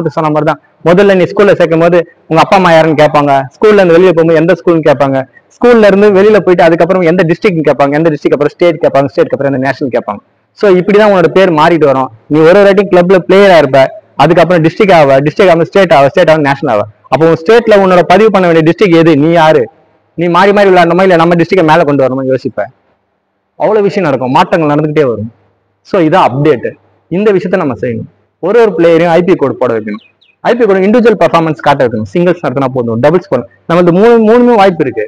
ஆரம்பத்தில் சொன்ன மாதிரி தான். முதல்ல நீ ஸ்கூல்ல சேர்க்கும் போது உங்க அப்பா அம்மா யாருன்னு கேட்பாங்க. ஸ்கூல்ல இருந்து வெளியே போகும்போது எந்த ஸ்கூல்னு கேட்பாங்க. ஸ்கூல்ல இருந்து வெளியில போயிட்டு அதுக்கப்புறம் எந்த டிஸ்ட்ரிக்ட் கேட்பாங்க. எந்த டிஸ்ட்ரிக்ட் அப்புறம் ஸ்டேட் கேட்பாங்க. ஸ்டேட்க்கு அப்புறம் நேஷனல் கேட்பாங்க. ஸோ இப்படிதான் உன்னோட பேர் மாறிட்டு வரும். நீ ஒரு வாட்டியும் கிளப்ல பிளேயரா இருப்ப, அதுக்கப்புறம் டிஸ்ட்ரிக்ட் ஆவ, டிஸ்ட்ரிக்ட் ஆகும் ஸ்டேட் ஆவ, ஸ்டேட் ஆகும் நேஷனல் ஆவ. அப்போ உன் ஸ்டேட்ல உன்னோட பதிவு பண்ண வேண்டிய டிஸ்ட்ரிக்ட் எது, நீ யாரு, நீ மாறி மாறி விளையாடணுமா இல்ல நம்ம டிஸ்ட்ரிக்ட் மேல கொண்டு வரணுமா யோசிப்ப. அவ்வளவு விஷயம் நடக்கும், மாற்றங்கள் நடந்துகிட்டே வரும். ஸோ இதான் அப்டேட். இந்த விஷயத்த நம்ம செய்யணும். ஒரு பிளேயரையும் ஐபி கோட் போட வைக்கணும். ஐபி கோட் இண்டிவிஜுவல் பர்ஃபார்மன்ஸ் காட்ட வைக்கணும். சிங்கிள்ஸ் நடத்தினா போதும், டபுள்ஸ் போடணும். நம்மளுக்கு மூணுமே வாய்ப்பு இருக்கு.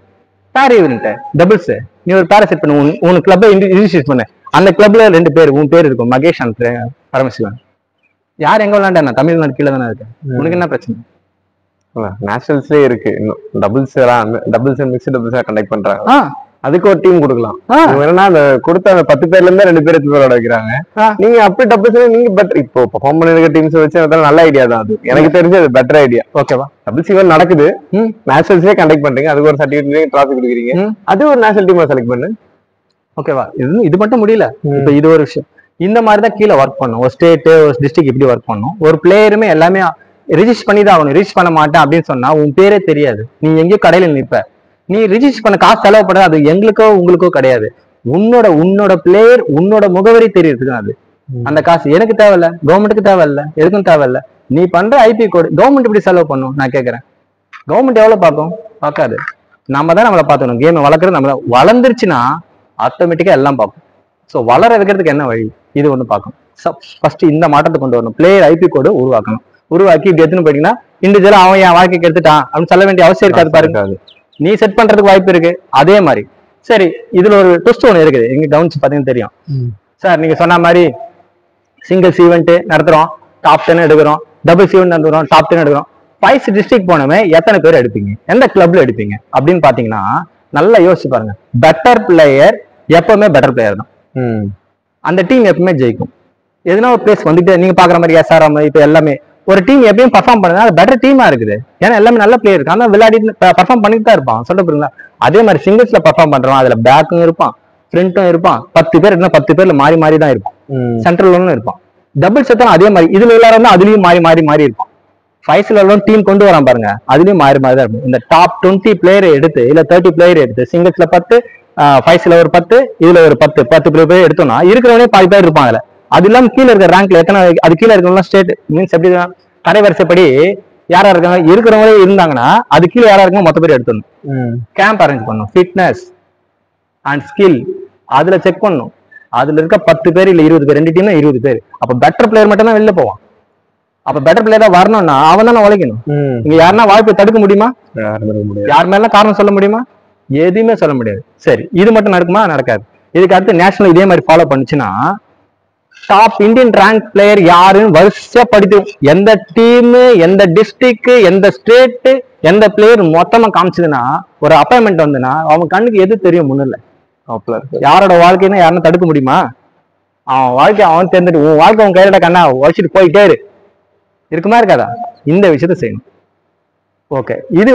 பேர் ஈவென்ட் டபுள்ஸ், நீ ஒரு பேரை செட் பண்ணு, உன் கிளப்பை ரிஜிஸ்டர் பண்ணு. அந்த கிளப்ல 2 பேர் உன் பேர் இருக்கும், மகேஷ் அண்ட் பரமசிவன். யார் எங்க விளையாண்டா தமிழ்நாடு கீழே தானே இருக்கு. உனக்கு என்ன பிரச்சனை? நேஷனல்ஸ்லயே இருக்கு இன்னும் டபுள்ஸ் மிக்ஸ்ட் டபுள்ஸ் கண்டக்ட் பண்றாங்க. அதுக்கு ஒரு டீம் கொடுக்கலாம். என்னன்னா அந்த கொடுத்த அந்த 10 பேர்ல இருந்து 2 பேர் விளையாட வைக்கிறாங்க. நீங்க அப்படி டபுள்ஸ் நீங்க பெட்டர் இப்போ பெர்ஃபார்ம் பண்ணிருக்க டீம்ஸ் வச்சு நல்ல ஐடியா தான் அது. எனக்கு தெரிஞ்சு அது பெட்டர் ஐடியா. ஓகேவா? டபுள்ஸ் ஈவென்ட் நடக்குது, நேஷனல்ஸே கண்டக்ட் பண்றீங்க, அதுக்கு ஒரு சர்டிஃபிகேட் டிராஃபி கொடுக்குறீங்க, அது ஒரு நேஷனல் டீம் செலக்ட் பண்ணு. ஓகேவா? இது மட்டும் முடியல. இப்ப இது ஒரு விஷயம். இந்த மாதிரி தான் கீழே ஒர்க் பண்ணும். ஒரு ஸ்டேட் ஒரு டிஸ்ட்ரிக்ட் இப்படி ஒர்க் பண்ணும். ஒரு பிளேயருமே எல்லாமே ரிஜிஸ்டர் பண்ணி தான் ஆகணும். ரிஜிஸ்டர் பண்ண மாட்டேன் அப்படின்னு சொன்னா உன் பேரே தெரியாது. நீ எங்கேயோ கடையில நிற்ப. நீ ரிஜிஸ்டர் பண்ண காசு செலவுப்படாது. அது எங்களுக்கோ உங்களுக்கோ கிடையாது. உன்னோட பிளேயர் உன்னோட முகவரி தெரியறதுக்கு அது. அந்த காசு எனக்கு தேவையில்ல, கவர்மெண்ட்டுக்கு தேவையில்ல, எதுக்கும் தேவையில்ல. நீ பண்ற ஐபி கோடு கவர்மெண்ட் இப்படி செலவு பண்ணும். நான் கேட்கறேன், கவர்மெண்ட் எவ்வளவு பார்க்கும்? பார்க்காது. நம்ம தான் நம்மளை பார்த்துக்கணும். கேமை வளர்க்குறது நம்மள. வளர்ந்துருச்சுன்னா ஆட்டோமேட்டிக்கா எல்லாம் பார்க்கும். ஸோ வளர வைக்கிறதுக்கு என்ன வழி, இது ஒண்ணு பார்க்கணும். ஃபர்ஸ்ட் இந்த மாற்றத்தை கொண்டு வரணும். பிளேயர் ஐபி கோடு உருவாக்கணும். உருவாக்கி இப்படி எடுத்துன்னு போயிட்டீங்கன்னா இண்டிவிஜுவலா அவன் என் வாழ்க்கைக்கு எடுத்துட்டான் அப்படின்னு சொல்ல வேண்டிய அவசியம் இருக்காது. பாருங்க, நீ செட் பண்றதுக்கு வாய்ப்பு இருக்கு. அதே மாதிரி சரி, இதுல ஒரு ட்விஸ்ட் ஒன்று இருக்குது. எங்க கவனிச்சு பாத்தீங்கன்னு தெரியும் சார். நீங்க சொன்ன மாதிரி சிங்கிள்ஸ் ஈவெண்ட் நடத்துறோம், டாப் 10 எடுக்கிறோம். டபுள்ஸ் ஈவெண்ட் நடத்துறோம், டாப் 10 எடுக்கிறோம். 5 டிஸ்ட்ரிக்ட் போனவே எத்தனை பேர் எடுப்பீங்க, எந்த கிளப்ல எடுப்பீங்க அப்படின்னு பாத்தீங்கன்னா நல்லா யோசிச்சு பாருங்க. பெட்டர் பிளேயர் எப்பவுமே பெட்டர் பிளேயர் தான். அந்த டீம் எப்பவுமே ஜெயிக்கும். எதுனா ஒரு பிளேஸ் வந்துட்டு நீங்க பாக்குற மாதிரி எஸ்ஆர்எம் இப்ப எல்லாமே ஒரு டீம் எப்பயும் பர்ஃபார்ம் பண்ணுது, அது பெட்டர் டீமா இருக்குது. ஏன்னா எல்லாமே நல்ல பிளேயர் இருக்கு, ஆனா விளையாடி பர்ஃபார்ம் பண்ணிட்டு தான் இருப்பான். சொல்ல போறீங்களா? அதே மாதிரி சிங்கிள்ஸ்ல பர்ஃபார்ம் பண்றோம், அதுல பேக்கும் இருப்பான், ஃப்ரண்ட்டும் இருப்பான். 10 பேர் இருந்தா 10 பேர்ல மாறி மாறி தான் இருப்பான். சென்ட்ரல் இருப்பான். டபுள்ஸ் எத்தனை அதே மாதிரி இதுல எல்லாரும் அதுலயும் மாறி மாறி மாறி இருப்பான். 5 டீம் கொண்டு வரான் பாருங்க, அதுலயும் மாறி மாறி தான் இருக்கும். இந்த டாப் 20 பிளேயர் எடுத்து இல்ல 30 பிளேயர் எடுத்து சிங்கிள்ஸ்ல 10, 5 ஒரு 10, இதுல ஒரு 10 பேர் எடுத்தோம்னா இருக்கிறவனே 10 பேர் இருப்பாங்க. அது இல்லாம கீழே இருக்க ரேங்க்ல எத்தனை, அது கீழே இருக்கவங்க ஸ்டேட் மீன்ஸ் எப்படி கடை வரிசைப்படி யாரா இருக்காங்க இருக்கிறவங்களே இருந்தாங்கன்னா அது கீழே யாரா இருக்காங்க மொத்த பேர் எடுத்துடணும். கேம்ப் அரேஞ்ச் பண்ணும், ஃபிட்னஸ் அண்ட் ஸ்கில் அதுல செக் பண்ணும். அதுல இருக்க 10 பேர் இல்ல 20 பேர், 2 டீம்னா 20 பேர். அப்ப பெட்டர் பிளேயர் மட்டும் தான் வெளில போவான். அப்ப பெட்டர் பிளேயரா வரணும்னா அவன் தானே உழைக்கணும். இங்க யாருன்னா வாய்ப்பை தடுக்க முடியுமா? யார் மேல காரணம் சொல்ல முடியுமா? எதுவுமே சொல்ல முடியாது. சரி, இது மட்டும் நடக்குமா? நடக்காது. இதுக்கு அடுத்து நேஷனல் இதே மாதிரி ஃபாலோ பண்ணுச்சுன்னா டாப் இந்தியன் ரேங்க் பிளேயர் யாருன்னு வரிசையா படித்து எந்த டீம், எந்த டிஸ்ட்ரிக்ட், எந்த ஸ்டேட், எந்த பிளேயர் மொத்தமா காமிச்சதுன்னா ஒரு அப்பாயின்மெண்ட் வந்துன்னா அவன் கண்ணுக்கு எது தெரியும் முன்னில்ல. யாரோட வாழ்க்கைன்னு யாருன்னு தடுக்க முடியுமா? அவன் வாழ்க்கை அவன் தேர்ந்துட்டு உன் வாழ்க்கை அவன் கையில கண்ணா வச்சுட்டு போயிட்டே இருக்குமா இருக்காதா? இந்த விஷயத்த செய்யணும். ஓகே, இது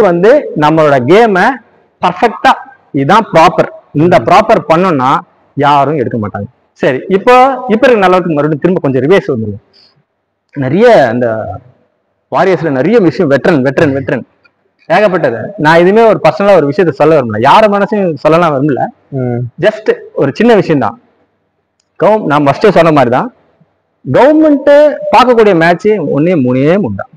நம்மளோட கேமை பர்ஃபெக்டா இதுதான் ப்ராப்பர். இந்த ப்ராப்பர் பண்ணோம்னா யாரும் எடுக்க மாட்டாங்க. சரி, இப்போ இருக்க நல்லவருக்கு மறுபடியும் திரும்ப கொஞ்சம் ரிவேஸ் வந்துடும். நிறைய அந்த வாரியர்ஸ்ல நிறைய விஷயம் வெட்ரன் ஏகப்பட்டது. நான் இதுவுமே ஒரு பர்சனலா ஒரு விஷயத்த சொல்ல விரும்பல, யார மனசையும் சொல்லலாம் விரும்பல. ஜஸ்ட் ஒரு சின்ன விஷயம் தான். நான் ஃபர்ஸ்டே சொன்ன மாதிரி தான், கவர்மெண்ட் பார்க்கக்கூடிய மேட்ச் 1 3 தான்.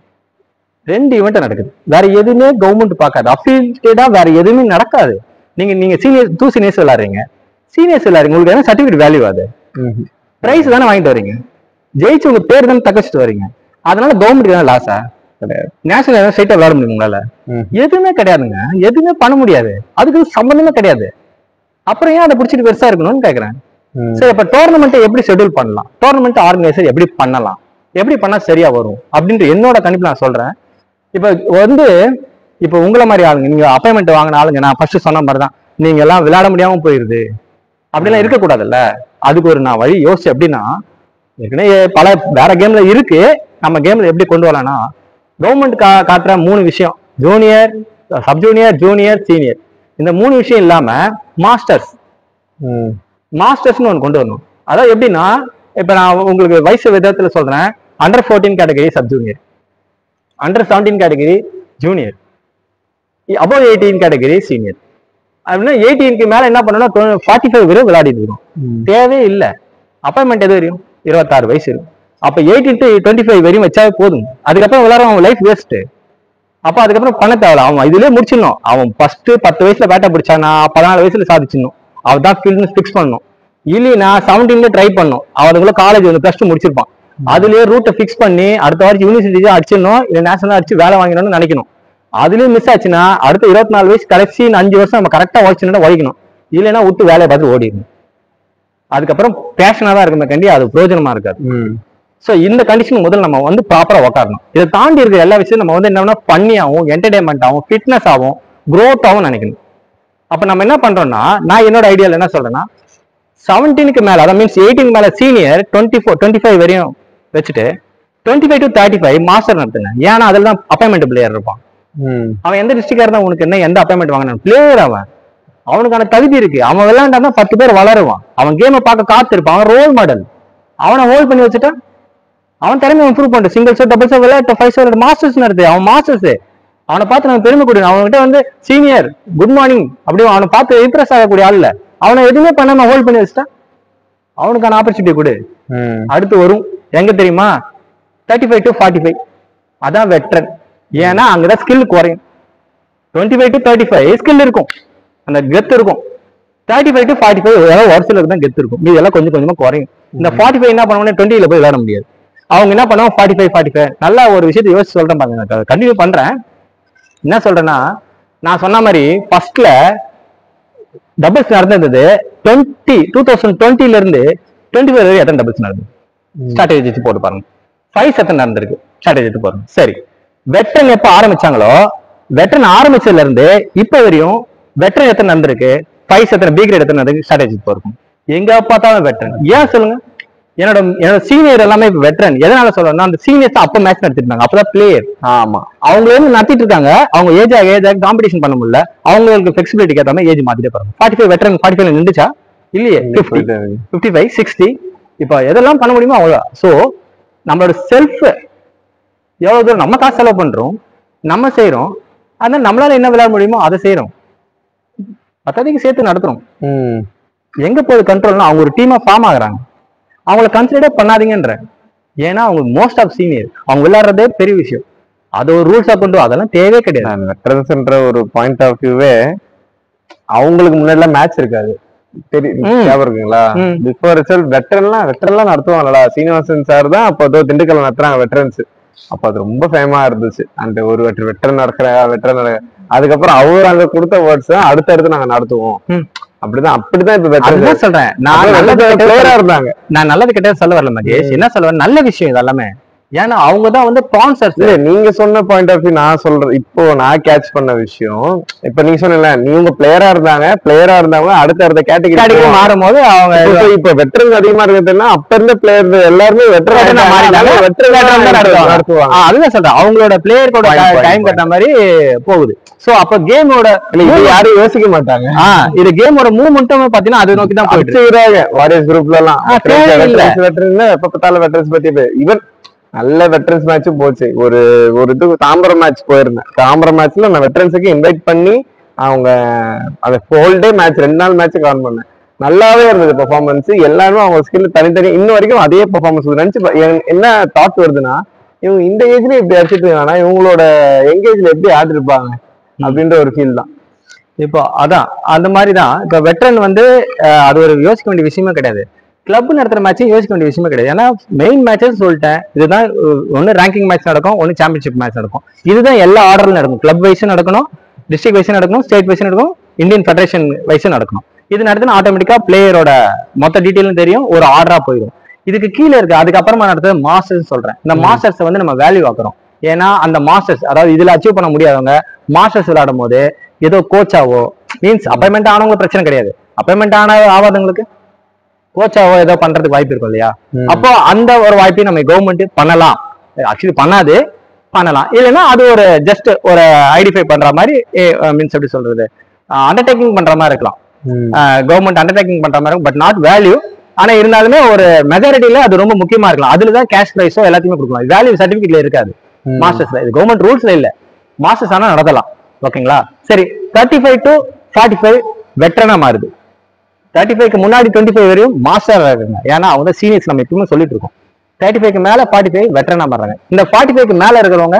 2 ஈவெண்ட் நடக்குது. வேற எதுவுமே கவர்மெண்ட் பார்க்காது. அஃபிலியேட்டடா வேற எதுவுமே நடக்காது. நீங்க சீனியர்ஸ் விளையாடுறீங்க, உங்களுக்கு என்ன சர்டிபிகேட் வேல்யூ? அது பிரைஸ் தானே வாங்கிட்டு வரீங்க, ஜெயிச்சு உங்க பேர் தானே தக்க வச்சுட்டு வரீங்க. அதனால கவர்மெண்ட் தான் லாஸா? கிடையாது. நேஷனல் ஸ்டேட்டா விளையாட முடியும் உங்களால? எதுவுமே கிடையாதுங்க, எதுவுமே பண்ண முடியாது. அதுக்கு சம்பந்தமே கிடையாது. அப்புறம் ஏன் அதை பிடிச்சிட்டு பெருசா இருக்கணும்னு கேக்குறேன். சரி, இப்ப டோர்னமெண்ட் எப்படி ஷெட்யூல் பண்ணலாம், டோர்னமெண்ட் ஆர்கனைசர் எப்படி பண்ணலாம், எப்படி பண்ணா சரியா வரும் அப்படின்ற என்னோட கணிப்பு நான் சொல்றேன். இப்ப உங்களை மாதிரி ஆளுங்க, நீங்க அப்பாயின்மெண்ட் வாங்கின ஆளுங்க, நான் ஃபர்ஸ்ட் சொன்ன மாதிரிதான், நீங்க எல்லாம் விளையாட முடியாம போயிருது அப்படிலாம் இருக்கக்கூடாதுல்ல. அதுக்கு ஒரு நான் வழி யோசிச்சு எப்படின்னா, ஏற்கனவே பல வேற கேம்ல இருக்கு, நம்ம கேம்ல எப்படி கொண்டு வரலாம்னா கவர்மெண்ட் காட்டுற 3 விஷயம், junior, sub junior, junior, senior, இந்த 3 விஷயம் இல்லாம மாஸ்டர்ஸ்னு ஒன்று கொண்டு வரணும். அதாவது எப்படின்னா, இப்ப நான் உங்களுக்கு வயசு விதத்துல சொல்றேன், under 14 category sub junior, under 17 category junior, above 18 category senior. அப்படின்னா 18க்கு மேல என்ன பண்ணணும்னா 45 வரையும் விளையாடிட்டு இருக்கோம். தேவையே இல்லை. அப்பாயின்மெண்ட் எது வரையும் 26 வயசு இருக்கும். அப்ப 18 to 25 வரையும் வச்சாவே போதும். அதுக்கப்புறம் விளையாடுற அவன் லைஃப் வேஸ்ட். அப்ப அதுக்கப்புறம் பண்ண தேவை. அவன் இதுலயே முடிச்சிடணும். அவன் ஃபர்ஸ்ட் 10 வயசுல பேட்டை பிடிச்சானா 14 வயசுல சாதிச்சிடணும். அவதான் ஃபீல்டு ஃபிக்ஸ் பண்ணணும். இல்லைன்னா 17ல ட்ரை பண்ணும். அவனுக்குள்ள காலேஜ் வந்து +2 முடிச்சிருப்பான். அதுலயே ரூட்டை ஃபிக்ஸ் பண்ணி அடுத்த வாரம் யூனிவர்சிட்டி அடிச்சிடணும், இல்ல நேஷனல் அடிச்சு வேலை வாங்கணும்னு நினைக்கணும். அதுலயும் மிஸ் ஆச்சுன்னா அடுத்த 24 வயசு கடைசி 5 வருஷம் நம்ம கரெக்டா உழைச்சுன்னா உழைக்கணும். இல்லைன்னா விட்டு வேலையை பார்த்து ஓடிடணும். அதுக்கப்புறம் பேஷனா தான் இருக்குமே கண்டி அது பிரயோஜனமா இருக்காது. சோ இந்த கண்டிஷன் முதல்ல நம்ம வந்து ப்ராப்பரா உட்காரணும். இதை தாண்டி இருக்கிற எல்லா விஷயம் நம்ம வந்து என்னன்னா பண்ணியாவும் என்டர்டைன்மெண்ட் ஆகும் ஃபிட்னஸ் ஆகும் க்ரோத் ஆகும் நினைக்கணும். அப்ப நம்ம என்ன பண்றோம்னா நான் என்னோட ஐடியால என்ன சொல்றேன்னா 17க்கு மேல அதான் மீன்ஸ் 18 மேல சீனியர் 25 வரையும் வச்சுட்டு 25 to 35 மாஸ்டர் நடத்துங்க. ஏன்னா அதுல தான் அப்பாயின்மெண்ட் பிளேயர் இருப்பான். அவன் எந்த டிஸ்ட்ரிக்டா இருந்தா உனக்கு என்ன எந்த அப்பாயின்மெண்ட் வாங்கினான் பிளேயர் அவனுக்கான தகுதி இருக்கு. அவன் விளையாண்டாதான் 10 பேர் வளருவான். அவன் கேமை பார்க்க காத்திருப்பான். அவன் ரோல் மாடல். அவனை ஹோல்ட் பண்ணி வச்சுட்டா அவன் திறமை இம்ப்ரூவ் பண்ணிட்டு சிங்கிள்ஸோ டபுள்ஸோ விளையாட்டு 5 விளையாட்டு மாஸ்டர்ஸ் நடத்து. அவன் மாஸ்டர்ஸ் அவனை பார்த்து நம்ம பெருமை கொடுக்கணும். அவன்கிட்ட வந்து சீனியர் குட் மார்னிங் அப்படியே அவனை பார்த்து இம்ப்ரெஸ் ஆகக்கூடிய ஆள் இல்ல. அவனை எதுவுமே பண்ணாம ஹோல்ட் பண்ணி வச்சுட்டா அவனுக்கான ஆப்பர்ச்சுனிட்டி கொடு. அடுத்து வரும் எங்க தெரியுமா 35 to 45 அதான் வெட்ரன். ஏன்னா அங்கதான் ஸ்கில் குறையும். 25 to 35 ஸ்கில் இருக்கும், அந்த கெத்து இருக்கும். 35 to 45 ஏதாவது ஒரு சிலருக்கு தான் கெத்து இருக்கும். மீது எல்லாம் கொஞ்சம் கொஞ்சமா குறையும். இந்த 45 என்ன பண்ணுவோம்னா 20ல போய் விளையாட முடியாது. அவங்க என்ன பண்ணுவாங்க 45 நல்லா ஒரு விஷயத்தை யோசிச்சு சொல்றேன் பாருங்க. கண்டினியூ பண்றேன். என்ன சொல்றேன்னா நான் சொன்ன மாதிரி ஃபர்ஸ்ட்ல டபுள்ஸ் நடந்தது 2020ல இருந்து 25 வரை எத்தனை டபுள்ஸ் நடந்தது ஸ்ட்ராட்டஜி வச்சு போட்டு பாருங்க. 5 எத்தனை நடந்திருக்கு ஸ்ட்ராட்டஜி வச்சு பாருங்க. சரி வெட்ரன் எப்ப ஆரம்பிச்சாங்களோ வெட்ரன் ஆரம்பிச்சதுல இருந்து இப்ப வரையும் வெட்ரன் எத்தனை நடந்திருக்கு 5 எத்தனை பி கிரேட் எத்தனை நடந்திருக்கு ஸ்ட்ராட்டஜி போயிருக்கும். எங்க பார்த்தாலும் வெட்ரன். ஏன் சொல்லுங்க என்னோட சீனியர் எல்லாமே வெட்ரன். எதனால சொல்றேன்னா அந்த சீனியர்ஸ் அப்ப மேட்ச் நடத்திருந்தாங்க. அப்பதான் பிளேயர். ஆமா அவங்க வந்து நடத்திட்டு இருக்காங்க. அவங்க ஏஜ் ஆக காம்படிஷன் பண்ண முடியல. அவங்களுக்கு ஃபிளெக்சிபிலிட்டிக்கு ஏற்ற மாதிரி ஏஜ் மாத்திட்டே போறாங்க. 45 வெட்ரன் 45 நின்றுச்சா இல்லையே 50 55 60 இப்ப எதெல்லாம் பண்ண முடியுமோ அவ்வளவுதான். சோ நம்மளோட செல்ஃப் எவ்வளவு தூரம் நம்ம காசு செலவு பண்றோம் நம்ம செய்யறோம். அதனால நம்மளால என்ன விளையாட முடியுமோ அதை செய்யறோம். பத்தாதிக்கு சேர்த்து நடத்துறோம். எங்க போகுது கண்ட்ரோல்னா அவங்க ஒரு டீமா ஃபார்ம் ஆகுறாங்க. அவங்களை கன்சிடர் பண்ணாதீங்கன்ற. ஏன்னா அவங்க மோஸ்ட் ஆஃப் சீனியர் அவங்க விளையாடுறதே பெரிய விஷயம். அது ஒரு ரூல்ஸா கொண்டு அதெல்லாம் தேவையே கிடையாது. வெட்டரன்ஸ்ன்ற ஒரு பாயிண்ட் ஆஃப் வியூவே அவங்களுக்கு முன்னாடி மேட்ச் இருக்காது. ஞாபகம் இருக்குங்களா? பிஃபோர் ரிசல்ட் வெட்டரன்லாம் நடத்துவாங்களா? சீனிவாசன் சார் தான் அப்போ திண்டுக்கல் நடத்துறாங்க வெட்டரன்ஸ். அப்ப அது ரொம்ப ஃபேமா இருந்துச்சு. அந்த ஒரு வெட்டரன் வெட்டரன் அதுக்கப்புறம் அவர் அங்க கொடுத்த வேர்ட்ஸ் தான் அடுத்தடுத்து நாங்க நடத்துவோம். அப்படிதான் இப்ப சொல்றேன். நான் நல்லது கிட்ட சொல்ல வரல மகேஷ். என்ன சொல்லுவேன் நல்ல விஷயம் இது எல்லாமே. ஏன்னா அவங்கதான் வந்து ஸ்பான்சர்ஸ். நீங்க சொன்ன பாயிண்ட் ஆஃப் வியூ நான் சொல்றேன். இப்போ நான் கேட்ச் பண்ண விஷயம் இப்ப நீங்க சொன்னீங்க நீங்க பிளேயரா இருந்தாங்க அடுத்த கேட்டகரி மாறும் போது அவங்க இப்ப வெட்டரன் அதிகமா இருக்குதுன்னா அப்ப இருந்த பிளேயர் எல்லாருமே வெட்டரன் நடத்துவாங்க. அதுதான் சொல்றேன் அவங்களோட பிளேயரோட டைம் கட்ட மாதிரி போகுது. சோ அப்ப கேமோட யாரும் யோசிக்க மாட்டாங்க. இது கேமோட மூவ்மெண்ட்டும் பாத்தீங்கன்னா அது நோக்கி தான் போயிட்டு வாரியர்ஸ் குரூப்ல எல்லாம் வெட்டரன் எப்ப பார்த்தாலும் வெட்டரன்ஸ் பத்தி இவன் நல்ல வெட்டரன்ஸ் மேட்சும் போச்சு. ஒரு இதுக்கு தாம்பரம் மேட்ச் போயிருந்தேன். தாம்பரம் மேட்ச்ல நான் வெட்டரன்ஸுக்கு இன்வைட் பண்ணி அவங்க அந்த ஹோல் டே மேட்ச் 2 நாள் மேட்ச் கவர் பண்ணேன். நல்லாவே இருந்தது பெர்ஃபார்மன்ஸ். எல்லாருமே அவங்க ஸ்கில் தனித்தனி இன்னும் வரைக்கும் அதே பெர்ஃபார்மன்ஸ் நினைச்சு என்ன தாட் வருதுன்னா இவங்க இந்த ஏஜ்ல இப்படி அடிச்சுட்டு இருக்காங்கன்னா இவங்களோட எங்கேஜ்ல எப்படி ஆடிருப்பாங்க அப்படின்ற ஒரு ஃபீல் தான். இப்போ அதான் அந்த மாதிரிதான் இப்ப வெட்டரன் வந்து அது ஒரு யோசிக்க வேண்டிய விஷயமே கிடையாது. கிளப் நடத்துற மேட்சும் யோசிக்க வேண்டிய விஷயமே கிடையாது. ஏன்னா மெயின் மேட்சஸ் சொல்லிட்டேன். இதுதான் ஒன்னு ரேங்கிங் மேட்ச் நடக்கும், ஒன்னு சாம்பியன்ஷிப் மேட்ச் நடக்கும். இதுதான் எல்லா ஆர்டர்ல நடக்கும். கிளப் வைஸும் நடக்கணும், டிஸ்ட்ரிக்ட் வைஸும் நடக்கணும், ஸ்டேட் வைஸும் நடக்கும், இந்தியன் ஃபெடரேஷன் வைஸும் நடக்கணும். இது நடத்தினா ஆட்டோமேட்டிக்கா பிளேயரோட மொத்த டீட்டெயிலும் தெரியும், ஒரு ஆர்டரா போயிடும். இதுக்கு கீழே இருக்கு. அதுக்கப்புறமா நடத்துறது மாஸ்டர்ஸ் சொல்றேன். இந்த மாஸ்டர்ஸ் வந்து நம்ம வேல்யூ ஆக்குறோம். ஏன்னா அந்த மாஸ்டர்ஸ் அதாவது இதுல அச்சீவ் பண்ண முடியாதவங்க மாஸ்டர்ஸ் விளையாடும் போது ஏதோ கோச்சாவோ மீன்ஸ் அப்பாயின்மெண்ட் ஆனவங்க பிரச்சனை கிடையாது. அப்பாயின்மெண்ட் ஆகாதவங்களுக்கு கோச்சாவோ ஏதோ பண்றதுக்கு வாய்ப்பு இருக்கும் இல்லையா? அப்போ அந்த ஒரு வாய்ப்பையும் நம்ம கவர்மெண்ட் பண்ணலாம். ஆக்சுவலி பண்ணலாம். இல்லைன்னா அது ஒரு ஜஸ்ட் ஒரு ஐடென்டிஃபை பண்ற மாதிரி மீன்ஸ் எப்படி சொல்றது அண்டர்டேக்கிங் பண்ற மாதிரி இருக்கலாம். கவர்மெண்ட் அண்டர்டேக்கிங் பண்ற மாதிரி இருக்கும். But not value. ஆனா இருந்தாலுமே ஒரு மெஜாரிட்டியில அது ரொம்ப முக்கியமா இருக்கலாம். அதுலதான் கேஷ் பிரைஸோ எல்லாத்தையுமே கொடுக்கலாம். வேல்யூ சர்டிபிகேட்ல இருக்காது. மாஸ்டர்ஸ்ல. இது கவர்மெண்ட் ரூல்ஸ்ல இல்ல, மாஸ்டர்ஸ் ஆனா நடத்தலாம். ஓகேங்களா? சரி, 35 to 45 வெட்டரனா மாறுது. 35க்கு முன்னாடி 25 வரையும் மாஸ்டர் இருக்காங்க. ஏன்னா அவங்க சீனியர்ஸ், நம்ம எப்பவுமே சொல்லிட்டு இருக்கோம். 35க்கு மேல 45 வெட்டரனா மாறுறாங்க. இந்த 45க்கு மேல இருக்கிறவங்க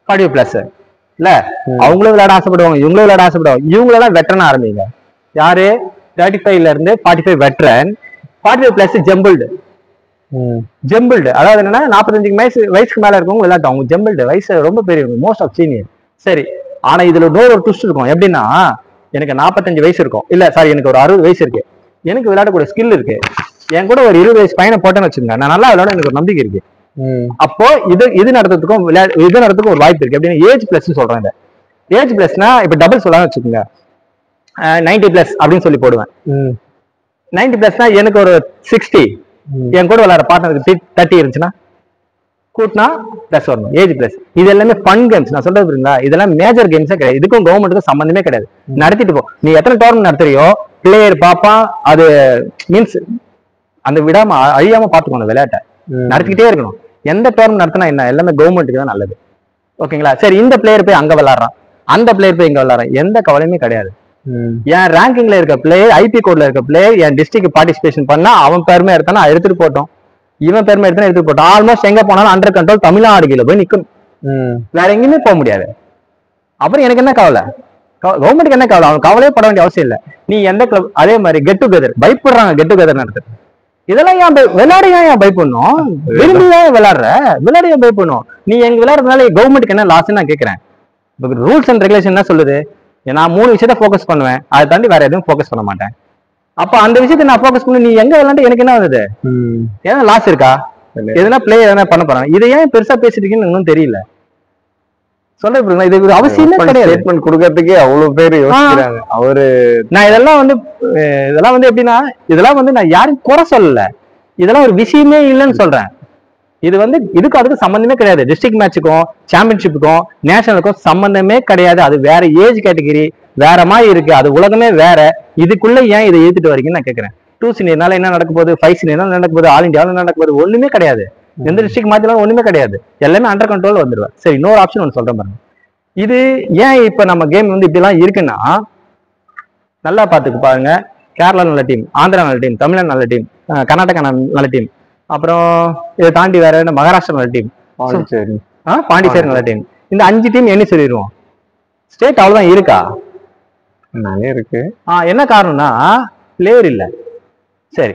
45 பிளஸ் இல்ல, அவங்களும் விளையாட ஆசைப்படுவாங்க, இவங்களும் விளையாட ஆசைப்படுவாங்க. இவங்களெல்லாம் வெட்டரனா ஆரம்பிங்க. யாரு? 35ல இருந்து 45 வெட்டரன், 45 பிளஸ் ஜம்பிள்டு. ஜம்பிள்டு அதாவது என்னன்னா 45 வயசுக்கு மேல இருக்கவங்க விளையாட்டும். அவங்க ஜம்பிள்டு வயசு ரொம்ப பெரியவங்க, மோஸ்ட் ஆஃப் சீனியர். சரி, ஆனா இதுல ஒரு ட்விஸ்ட் இருக்கும். எப்படின்னா, எனக்கு 45 வயசு இருக்கும், இல்ல சாரி எனக்கு ஒரு 60 வயசு இருக்கு, எனக்கு விளையாடக்கூடிய ஸ்கில் இருக்கு, என் கூட ஒரு 20 வயசு பையனை போட்டேன்னு வச்சுக்கோங்க, நான் நல்லா விளையாட எனக்கு ஒரு நம்பிக்கை இருக்கு. அப்போ இது நடத்துறதுக்கும் இது நடத்துறதுக்கும் ஒரு வாய்ப்பு இருக்கு. எப்படின்னா ஏஜ் பிளஸ் சொல்றேன். இந்த ஏஜ் பிளஸ்னா இப்ப டபுள் சொல்லலாம்னு வச்சுக்கோங்க, 90 பிளஸ் அப்படின்னு சொல்லி போடுவேன். 90 பிளஸ்னா எனக்கு ஒரு 60, என் கூட விளையாட பார்ட்னருக்கு 30 இருந்துச்சுன்னா கூட்டினா பிளஸ் வரணும், ஏஜ் பிளஸ். இது எல்லாமே ஃபன் கேம்ஸ். நான் சொல்றது புரியுங்களா? இதெல்லாம் மேஜர் கேம்ஸே கிடையாது, இதுக்கும் கவர்மெண்ட்டுக்கும் சம்பந்தமே கிடையாது. நடத்திட்டு போ, நீ எத்தனை டோர்னமெண்ட் நடத்துறியோ பிளேயர் பாப்பா, அது மீன்ஸ் அந்த விடாம அழியாம பாத்துக்கணும், விளையாட்டை நடத்திக்கிட்டே இருக்கணும். எந்த டோர்னமெண்ட் நடத்தினா என்ன, எல்லாமே கவர்மெண்ட்டுக்கு தான் நல்லது. ஓகேங்களா? சரி, இந்த பிளேயர் போய் அங்க விளையாடுறான், அந்த பிளேயர் போய் இங்க விளையாடுறான், எந்த கவலையுமே கிடையாது. என் ரேங்கிங்ல இருக்க பிளேயர், ஐபி கோட்ல இருக்க பிளேயர் என் டிஸ்ட்ரிக்ட் பார்ட்டிசிபேஷன் பண்ணா அவன் பெருமை எடுத்தானா எடுத்துட்டு போட்டோம், இவன் பெருமை எடுத்தா எடுத்துட்டு போட்டோம். ஆல்மோஸ்ட் எங்க போனாலும் அண்டர் கண்ட்ரோல் தமிழ்நாடு கீழே போய் நிக்கும், வேற எங்கேயுமே போக முடியாது. அப்புறம் எனக்கு என்ன கவலை? கவர்மெண்ட்டுக்கு என்ன கவலை? அவன் கவலையே பட வேண்டிய அவசியம் இல்லை. நீ எந்த கிளப், அதே மாதிரி கெட் டுகெதர் பயப்படுறாங்க, கெட் டுகெதர் நடத்துறது. இதெல்லாம் ஏன் விளையாட ஏன் பயப்படணும்? விரும்பி ஏன் விளையாடுற? விளையாட ஏன் பயப்படணும்? நீ எங்க விளையாடுறதுனால கவர்மெண்ட்டுக்கு என்ன லாஸ்ன்னு நான் கேட்கிறேன். ரூல்ஸ் அண்ட் ரெகுலேஷன் என்ன சொல்லுது? நான் 3 விஷயத்த ஃபோக்கஸ் பண்ணுவேன், அதை தாண்டி வேற எதுவும் ஃபோக்கஸ் பண்ண மாட்டேன். அப்ப அந்த விஷயத்தை நான் ஃபோக்கஸ் பண்ணி நீ எங்க விளையாண்டு எனக்கு என்ன வந்தது? ஏன்னா லாஸ் இருக்கா? எதுனா பிளே எதனா பண்ண போறாங்க, இதை ஏன் பெருசா பேசிட்டு இருக்கீங்கன்னு இன்னும் தெரியல. சொல்ல இது அவசியமே கிடையாது. ஸ்டேட்மெண்ட் கொடுக்கறதுக்கே அவ்வளவு பேர் யோசிக்கிறாங்க. நான் இதெல்லாம் வந்து எப்படின்னா, இதெல்லாம் வந்து நான் யாரும் குறை சொல்லல, இதெல்லாம் ஒரு விஷயமே இல்லைன்னு சொல்றேன். இது வந்து இதுக்கு அதுக்கு சம்பந்தமே கிடையாது. டிஸ்ட்ரிக்ட் மேட்சுக்கும் சாம்பியன்ஷிப்புக்கும் நேஷனலுக்கும் சம்பந்தமே கிடையாது. அது வேற ஏஜ் கேட்டகரி, வேற மாதிரி இருக்கு, அது உலகமே வேற. இதுக்குள்ள ஏன் இதை ஏத்துட்டு வரீங்கன்னு நான் கேட்கறேன். 2 சீனியர்னால என்ன நடக்க போகுது, 5 சீனியர்னால நடக்க போகுது, ஆல் இந்தியாவில் நடக்க போகுது, ஒண்ணுமே கிடையாது. எந்த டிஸ்ட்ரிக்ட் மாத்தினாலும் ஒண்ணுமே கிடையாது, எல்லாமே அண்டர் கண்ட்ரோல் வந்துருவேன். சரி, இன்னொரு ஆப்ஷன் ஒன்று சொல்றேன் பாருங்க. இது ஏன் இப்ப நம்ம கேம் வந்து இப்படி எல்லாம் இருக்குன்னா, நல்லா பாத்துக்கு பாருங்க. கேரளா நல்ல டீம், ஆந்திரா நல்ல டீம், தமிழ்நாடு நல்ல டீம், கர்நாடகா நல்ல டீம், அப்புறம் இதை தாண்டி வேற என்ன, மகாராஷ்டிரா நல்ல டீம், பாண்டிச்சேரி நல்ல டீம். இந்த 5 டீம் என்ன சொல்லிடுவோம்? ஸ்டேட் அவ்வளவுதான் இருக்கா? நிறைய இருக்கு. என்ன காரணம்னா பிளேயர் இல்ல. சரி,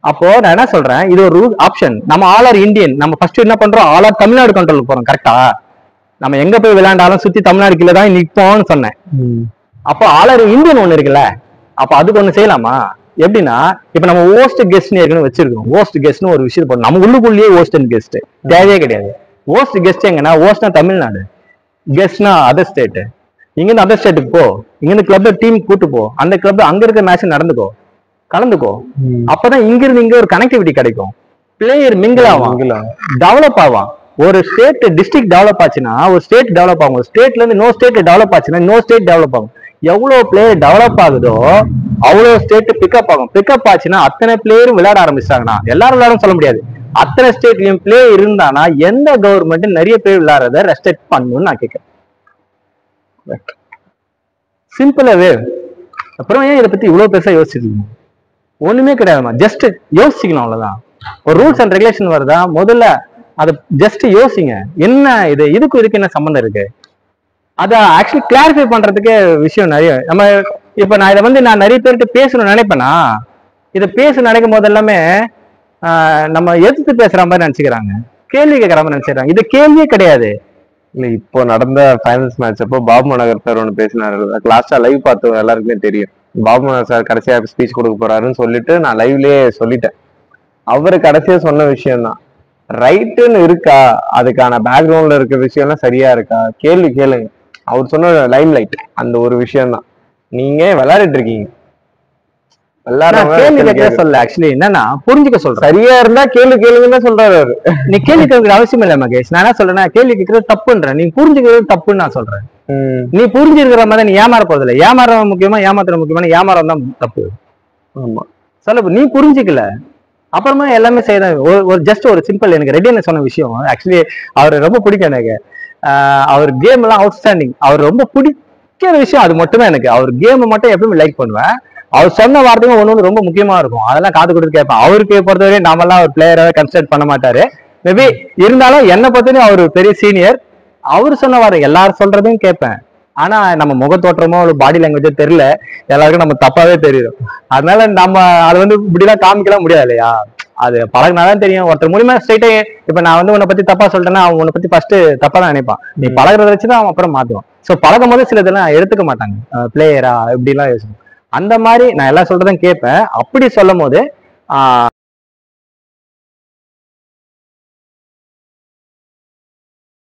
அப்போ நான் என்ன சொல்றேன், இது ஒரு ரூல் ஆப்ஷன். நம்ம ஆல் ஆர் இந்தியன், நம்ம ஃபர்ஸ்ட் என்ன பண்றோம், ஆல் ஆர் தமிழ்நாடு கண்ட்ரோல் போறோம். கரெக்டா? நம்ம எங்க போய் விளையாண்டாலும் சுத்தி தமிழ்நாடு கீழே தான் நிற்போம்னு சொன்னேன். அப்போ ஆல் ஆர் இந்தியன் ஒண்ணு இருக்குல்ல, அப்ப அதுக்கு ஒண்ணு செய்யலாமா? எப்படின்னா, இப்ப நம்ம ஹோஸ்ட் கெஸ்ட்னு ஏற்கனவே வச்சிருக்கோம். ஹோஸ்ட் கெஸ்ட்னு ஒரு விஷயம் போடணும். நம்ம உள்ளுக்குள்ளேயே ஹோஸ்ட் அண்ட் கெஸ்ட் தேவையே கிடையாது. ஹோஸ்ட் கெஸ்ட் எங்கன்னா, ஹோஸ்ட்னா தமிழ்நாடு, கெஸ்ட்னா அதர் ஸ்டேட். இங்கிருந்து அதர் ஸ்டேட்டுக்கு போ, இங்கிருந்து கிளப்ல டீம் கூட்டு போ, அந்த கிளப்ல அங்க இருக்க மேட்ச் நடந்துக்கோ, கலந்துக்கோ. அப்பதான் இங்க இருந்து இங்க ஒரு கனெக்டிவிட்டி கிடைக்கும், பிளேயர் மிங்கிள் ஆவான், டெவலப் ஆவான். ஒரு ஸ்டேட் டிஸ்ட்ரிக்ட் டெவலப் ஆச்சுன்னா ஒரு ஸ்டேட் டெவலப் ஆகும். ஸ்டேட்ல இருந்து இன்னொரு ஸ்டேட் டெவலப் ஆச்சுன்னா இன்னொரு ஸ்டேட் டெவலப் ஆகும். எவ்வளவு பிளேயர் டெவலப் ஆகுதோ அவ்வளவு ஸ்டேட் பிக்கப் ஆகும். பிக்கப் ஆச்சுன்னா அத்தனை பிளேயரும் விளையாட ஆரம்பிச்சாங்கன்னா, எல்லாரும் விளையாடும் சொல்ல முடியாது, அத்தனை ஸ்டேட்லயும் பிளே இருந்தானா எந்த கவர்மெண்ட் நிறைய பேர் விளையாடுறத ரெஸ்ட்ரிக்ட் பண்ணணும்னு நான் கேட்கிறேன். சிம்பிளாவே. அப்புறம் ஏன் இதை பத்தி இவ்வளவு பெருசா யோசிச்சிருக்கீங்க? ஒண்ணுமே கிடையாதுமா, ஜஸ்ட் யோசிக்கணும், அவ்வளவுதான். ஒரு ரூல்ஸ் அண்ட் ரெகுலேஷன் வருதா, முதல்ல அதை ஜஸ்ட் யோசிங்க. என்ன இது, இதுக்கு என்ன சம்பந்தம் இருக்கு? அதை ஆக்சுவலி கிளாரிஃபை பண்றதுக்கு விஷயம் நிறைய. நம்ம இப்ப நான் இதை வந்து நான் நிறைய பேர்கிட்ட பேசணும்னு நினைப்பேனா, இதை பேச நினைக்கும் போது எல்லாமே நம்ம எதிர்த்து பேசுற மாதிரி நினைச்சுக்கிறாங்க, கேள்வி கேட்கற மாதிரி நினைச்சுக்கிறாங்க. இது கேள்வியே கிடையாது. இல்ல, இப்போ நடந்த ஃபைனல்ஸ் மேட்ச் அப்போ பாபு மனோகர் சார் ஒன்று பேசினாரு. லாஸ்டா லைவ் பார்த்தவங்க எல்லாருக்குமே தெரியும். பாபு மனோகர் சார் கடைசியா ஸ்பீச் கொடுக்க போறாருன்னு சொல்லிட்டு நான் லைவ்லயே சொல்லிட்டேன். அவரு கடைசியா சொன்ன விஷயம் தான், ரைட்டுன்னு இருக்கா, அதுக்கான பேக்ரவுண்ட்ல இருக்க விஷயம் எல்லாம் சரியா இருக்கா, கேள்வி கேளுங்க. அவர் சொன்ன லைம் லைட் அந்த ஒரு விஷயம் தான். நீங்க விளையாடிட்டு இருக்கீங்க, கேள்வி கேட்க சொல்ல, ஆக்சுவலி என்னன்னா புரிஞ்சுக்க சொல்றேன். சரியா இருந்தா கேள்வி கேளுங்கன்னு சொல்றாரு அவரு. நீ கேள்வி கேட்கற அவசியம் இல்ல மகேஷ். நான் என்ன சொல்றேன்னா, கேள்வி கேட்கறது தப்புன்றேன், நீ புரிஞ்சுக்கிறது தப்புன்னு நான் சொல்றேன். நீ புரிஞ்சிருக்கிற மாதிரி நீ ஏமாற போறது இல்லை. ஏமாறம் முக்கியமா, ஏமாத்துற முக்கியமான, ஏமாறம் தான் தப்பு. ஆமா, சொல்ல நீ புரிஞ்சுக்கல, அப்புறமா எல்லாமே செய்யறேன். ஒரு ஜஸ்ட் ஒரு சிம்பிள் எனக்கு ரெடின்னு சொன்ன விஷயம் ஆக்சுவலி அவர் ரொம்ப பிடிக்கும் எனக்கு. அவர் கேம் எல்லாம் அவுட்ஸ்டாண்டிங். அவர் ரொம்ப பிடிக்கிற விஷயம் அது மட்டுமே எனக்கு. அவர் கேம் மட்டும் எப்பவுமே லைக் பண்ணுவேன். அவர் சொன்ன வார்த்தையும் ஒண்ணு ரொம்ப முக்கியமா இருக்கும். அதெல்லாம் காது கொடுத்து கேட்பேன். அவருக்கு பொறுத்தவரை நாமெல்லாம் ஒரு பிளேயராக கன்சிடர் பண்ண மாட்டாரு. மேபி இருந்தாலும் என்னை பத்தியும் அவர் பெரிய சீனியர். அவரு சொன்ன வார்த்தை எல்லாரும் சொல்றதையும் கேட்பேன். ஆனா நம்ம முகத்தோற்றமோ பாடி லாங்குவேஜோ தெரியல, எல்லாருக்கும் நம்ம தப்பாவே தெரியும். அதனால நம்ம அது இப்படிலாம் காமிக்கலாம் முடியாது இல்லையா. அது பழகினாதான் தெரியும். ஒருத்தர் மூலியமா ஸ்ட்ரைட்டே இப்ப நான் உன்னை பத்தி தப்பா சொல்லிட்டேன்னா அவன் உன்னை பத்தி ஃபர்ஸ்ட் தப்பா தான் நினைப்பான். நீ பழகிறத வச்சுதான் அவன் அப்புறம் மாத்துவான். சோ பழகும் போது சில இதெல்லாம் எடுத்துக்க மாட்டாங்க. பிளேயரா இப்படி எல்லாம் யோசிக்கும். அந்த மாதிரி நான் எல்லாம் சொல்றதும் கேட்பேன். அப்படி சொல்லும் போது